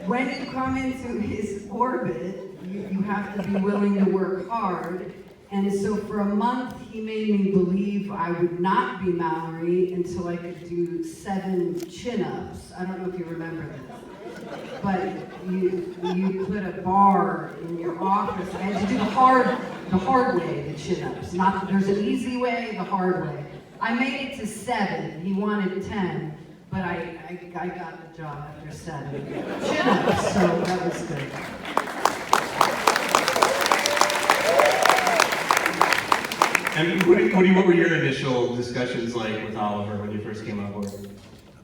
when you come into his orbit, you have to be willing to work hard. And so for a month, he made me believe I would not be Mallory until I could do 7 chin-ups. I don't know if you remember this, but you put a bar in your office. I had to do the hard way, the chin-ups. Not there's an easy way, the hard way. I made it to 7. He wanted 10, but I got the job after 7 chin-ups, so that was good. And what were your initial discussions like with Oliver when you first came on board?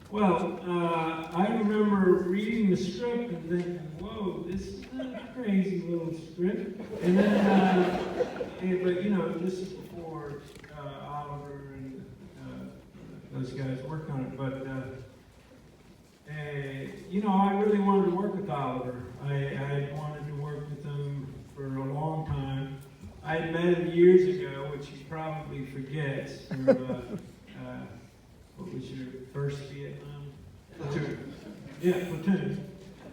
Well, I remember reading the script and thinking, whoa, this is a crazy little script. And then, but you know, this is before Oliver and those guys worked on it. But, you know, I really wanted to work with Oliver. I wanted to work with him for a long time. I had met him years ago, which he probably forgets. What was your first Vietnam? Platoon. Yeah, Platoon.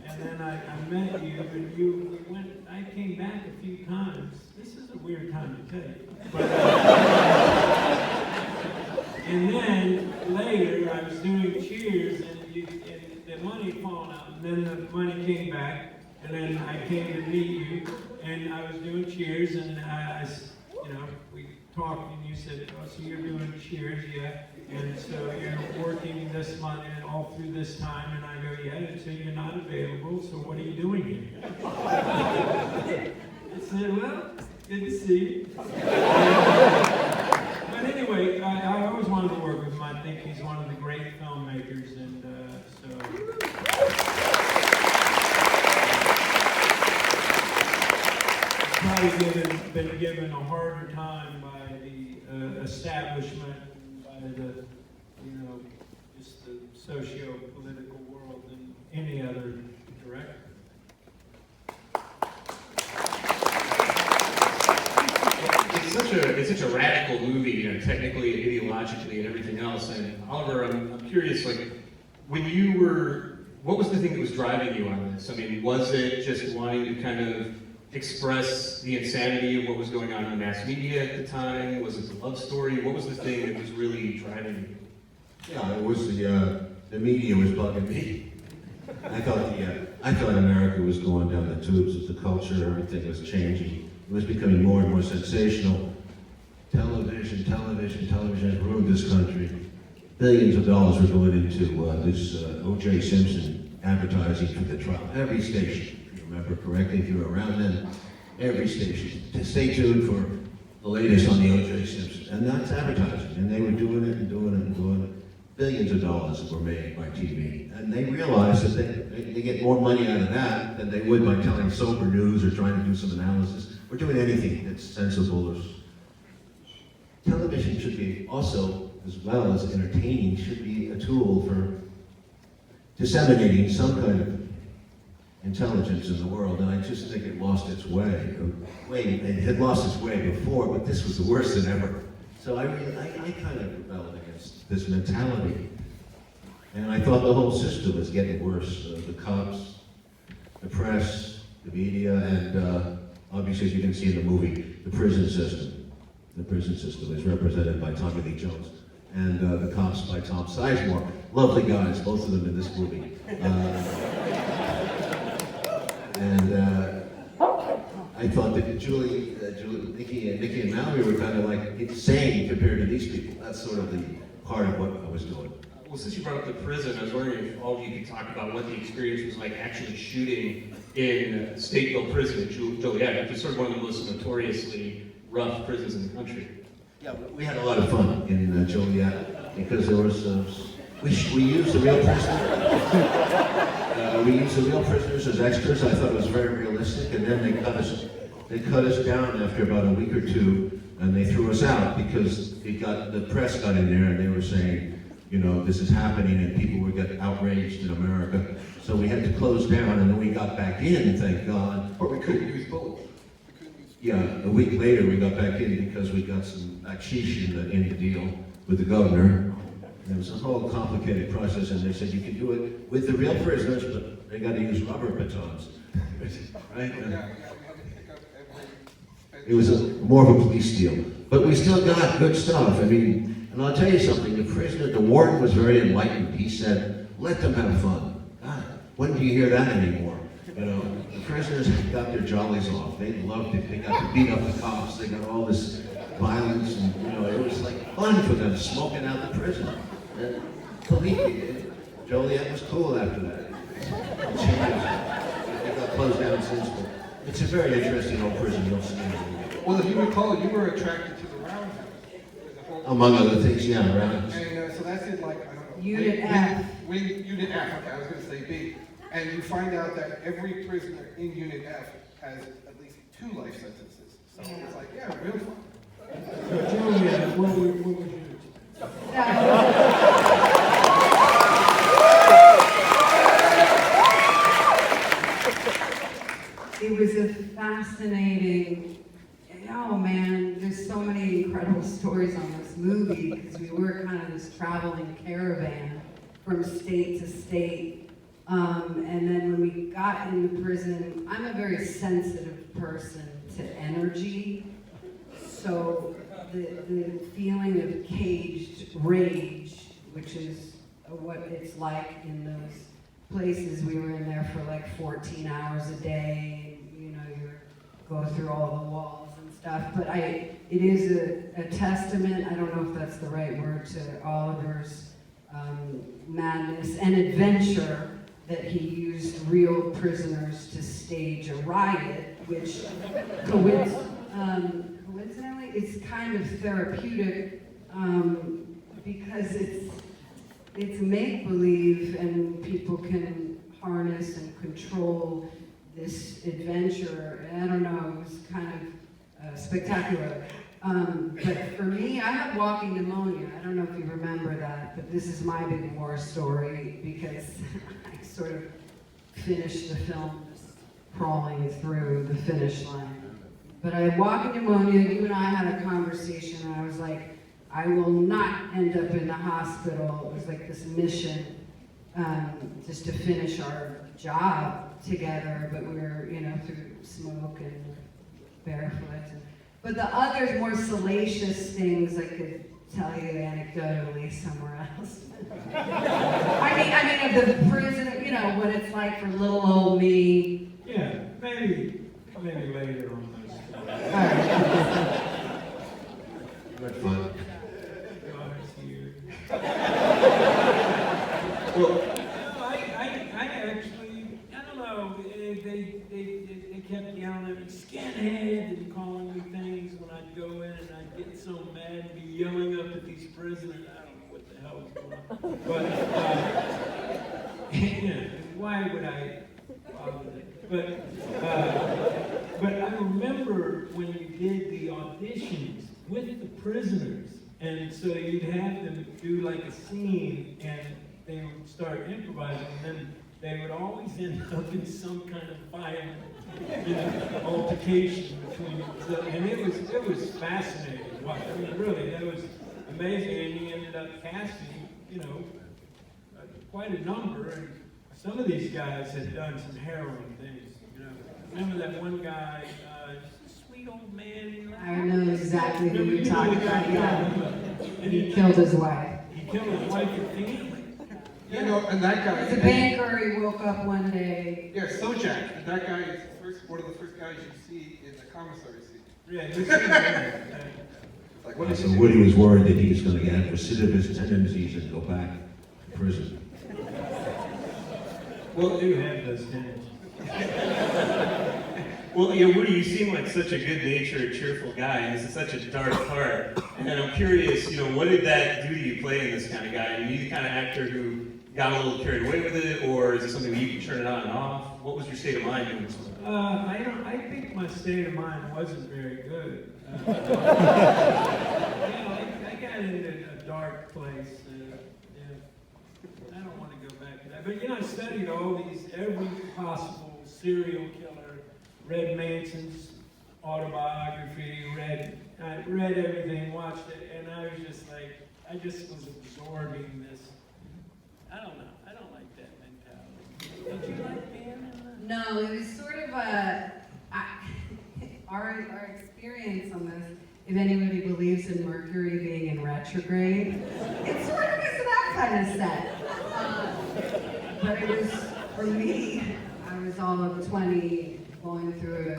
And then I met you, and we went. I came back a few times. This is a weird time to tell you. But, and then later, I was doing Cheers, and the money had fallen out, and then the money came back. And then I came to meet you, and I was doing Cheers, and you know, we talked, and you said, "Oh, so you're doing Cheers, yeah? And so you're working this month and all through this time." And I go, "Yeah." And so you're not available. So what are you doing here? I said, "Well, good to see you." But anyway, I always wanted to work with him. I think he's one of the great filmmakers, and so. Probably been given a harder time by the establishment, by the, you know, just the socio-political world than any other director. It's such a radical movie, you know, technically, ideologically, and everything else. And Oliver, I'm curious, like, what was the thing that was driving you on this? I mean, was it just wanting to kind of express the insanity of what was going on in mass media at the time? Was it the love story? What was the thing that was really driving you? Yeah, it was the media was bugging me. I thought America was going down the tubes with the culture. Everything was changing. It was becoming more and more sensational. Television has ruined this country. Billions of dollars were going into this O.J. Simpson advertising for the trial. Every station. Remember correctly, if you were around then, every station. Stay tuned for the latest on the O.J. Simpson. And that's advertising. And they were doing it and doing it and doing it. Billions of dollars were made by TV. And they realized that they get more money out of that than they would by telling sober news or trying to do some analysis or doing anything that's sensible. Television should be also, as well as entertaining, should be a tool for disseminating some kind of intelligence in the world, and I just think it lost its way. It had lost its way before, but this was the worst than ever. So I kind of rebelled against this mentality, and I thought the whole system was getting worse. The cops, the press, the media, and obviously, as you can see in the movie, the prison system. The prison system is represented by Tommy Lee Jones, and the cops by Tom Sizemore. Lovely guys, both of them in this movie. And I thought that Nikki and Mallory were kind of like insane compared to these people. That's sort of the part of what I was doing. Well, since you brought up the prison, I was wondering if all of you could talk about what the experience was like actually shooting in Stateville Prison in Juliette, which is sort of one of the most notoriously rough prisons in the country. Yeah, we had a lot of fun in Juliette because there was we used the real prisoners. We used the real prisoners as extras. I thought it was very realistic, and then they cut us down after about a week or two, and they threw us out because the press got in there and they were saying, you know, this is happening and people were getting outraged in America. So we had to close down, and then we got back in, thank God. Or we couldn't use both. Yeah, a week later we got back in because we got some bakshish in the deal with the governor. And it was a whole complicated process, and they said you can do it with the real prisoners, but they got to use rubber batons, right? It was more of a police deal, but we still got good stuff. I mean, and I'll tell you something, the warden was very enlightened. He said, let them have fun. God, when do you hear that anymore? You know, the prisoners got their jollies off. They loved it. They got to beat up the cops. They got all this violence, and you know, it was like fun for them, smoking out the prison. And believe me, Juliette was cool after that. It got closed down since, but it's a very interesting old prison. You'll see it. Well, if you recall, you were attracted to the roundhouse. Among other things, yeah, roundhouse. And so that's in like, I don't know. Unit F. Unit F, okay, I was going to say B. And you find out that every prisoner in Unit F has at least 2 life sentences. So it's like, yeah, real fun. So Juliette, what was your It was a fascinating, oh man, there's so many incredible stories on this movie because we were kind of this traveling caravan from state to state. And then when we got into prison, I'm a very sensitive person to energy. So the feeling of caged rage, which is what it's like in those places. We were in there for like 14 hours a day, and, you know, you go through all the walls and stuff. But it is a testament, I don't know if that's the right word, to Oliver's madness and adventure that he used real prisoners to stage a riot, which coincidentally, it's kind of therapeutic because it's make-believe and people can harness and control this adventure. And I don't know, it was kind of spectacular. But for me, I had walking pneumonia. I don't know if you remember that, but this is my big war story because I sort of finished the film just crawling through the finish line. But I had walking pneumonia. You and I had a conversation, and I was like, I will not end up in the hospital. It was like this mission just to finish our job together, but we were, you know, through smoke and barefoot. But the other more salacious things I could tell you anecdotally somewhere else. I mean, of the prison, you know, what it's like for little old me. Yeah, maybe later on those. All right. Good fun. God's here. Well, I actually, I don't know, they kept yelling at me, skinhead, and calling me things when I'd go in, and I'd get so mad and be yelling up at these prisoners. I don't know what the hell was going on. But, yeah, why would I bother them? But I remember when you did the auditions with the prisoners, and so you'd have them do like a scene, and they would start improvising, and then they would always end up in some kind of violent, you know, altercation between them. And it was fascinating. I mean, really, that was amazing. And he ended up casting, you know, quite a number. And some of these guys had done some harrowing things. You know, remember that one guy, sweet old man. I know exactly who you're talking about. Yeah. And He killed his wife. He killed his wife and family. You know, and that guy. He's a banker. He woke up one day. Yeah, Sojak. And that guy is one of the first guys you see in the commissary scene. Yeah, you see that. Like, what So did you Woody was worried that he was going to get recidivist tendencies and go back to prison. Well, do have those tendencies. Well, you know, Woody, you seem like such a good-natured, cheerful guy, and this is such a dark part. And I'm curious, you know, what did that do to you playing this kind of guy? Are you the kind of actor who got a little carried away with it, or is it something where you can turn it on and off? What was your state of mind doing this? I think my state of mind wasn't very good. You know, I got into a dark place. I don't want to go back to that. But, you know, I studied every possible serial killer, read Manson's autobiography, I read everything, watched it, and I was just like, I just was absorbing this. I don't know. I don't like that mentality. Did you like being in the? No, it was sort of our experience on this, if anybody believes in Mercury being in retrograde, it sort of is that kind of set. But it was, for me, I was all of 20 going through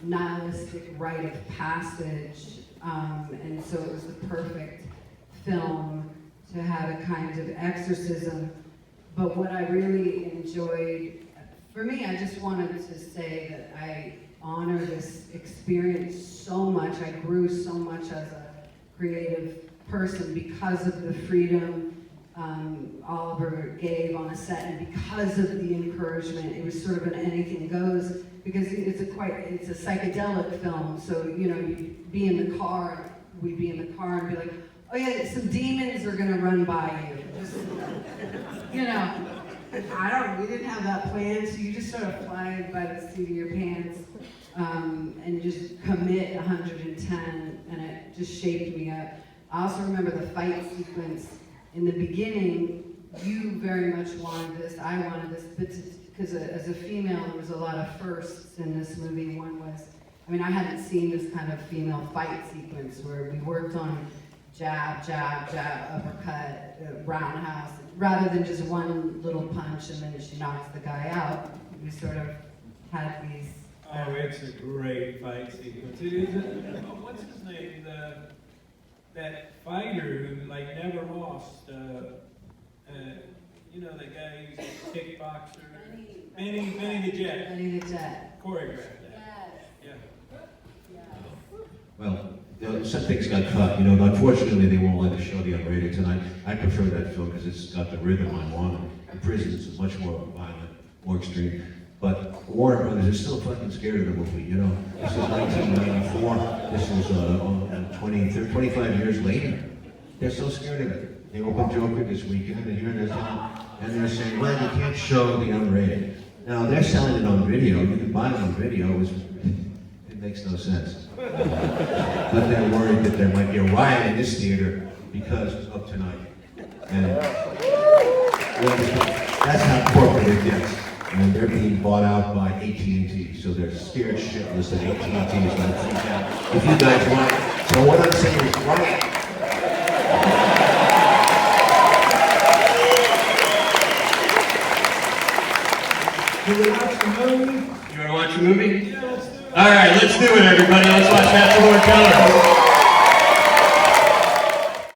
a nihilistic rite of passage, and so it was the perfect film to have a kind of exorcism. But what I really enjoyed, for me, I just wanted to say that I honor this experience so much. I grew so much as a creative person because of the freedom Oliver gave on a set, and because of the encouragement. It was sort of an anything goes, because it's a psychedelic film. So, you know, you'd be in the car, we'd be in the car and be like, oh yeah, some demons are gonna run by you. Just, you know, we didn't have that plan, so you just sort of fly by the seat of your pants and just commit 110, and it just shaped me up. I also remember the fight sequence in the beginning. You very much wanted this, I wanted this, but because as a female, there was a lot of firsts in this movie. One was, I mean, I hadn't seen this kind of female fight sequence where we worked on jab, jab, jab, uppercut, roundhouse, rather than just one little punch and then she knocks the guy out. We sort of had these. Oh, it's a great fight sequence. It is. What's his name? That fighter who like never lost. You know, that guy who's a kickboxer. Benny the Jet. Benny the Jet. Choreographed that. Yes. Yeah. Well, you know, some things got cut. You know, unfortunately, they won't let us show the unrated tonight. I prefer that film because it's got the rhythm I want. The prisons is much more violent, more extreme. But Warner Brothers is still fucking scared of the movie. You know, this was 1994. This was 25 years later. They're so scared of it. They opened Joker this weekend, and here they're saying, and they're saying, well, you can't show the unrated. Now they're selling it on video. You can buy it on video. It makes no sense. But they're worried that there might be a riot in this theater because of tonight. And that's how corporate it gets. And they're being bought out by AT&T, so they're scared shitless that AT&T is going to freak out if you guys want it. So what I'm saying is, right? Can we watch the movie? You want to watch a movie? Yeah, let's do it. All right, let's do it, everybody. Let's watch Natural Born Killer.